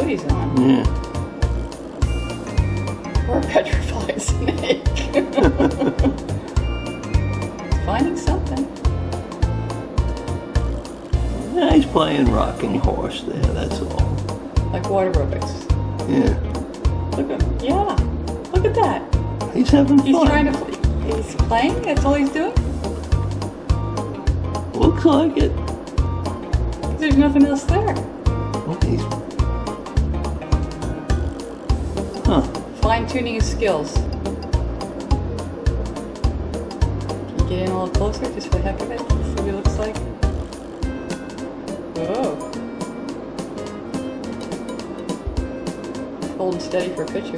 what he's on. Yeah. Or a petrified snake. Finding something. Yeah, he's playing rocking horse there, that's all. Like water aerobics. Yeah. Look at yeah. Look at that. He's having He's fun. trying to. He's playing. That's all he's doing. Looks like it. There's nothing else there. Look, he's... Huh. Fine tuning his skills. Can you get in a little closer, just for the heck of it? See what it looks like. Whoa. Holding steady for a picture.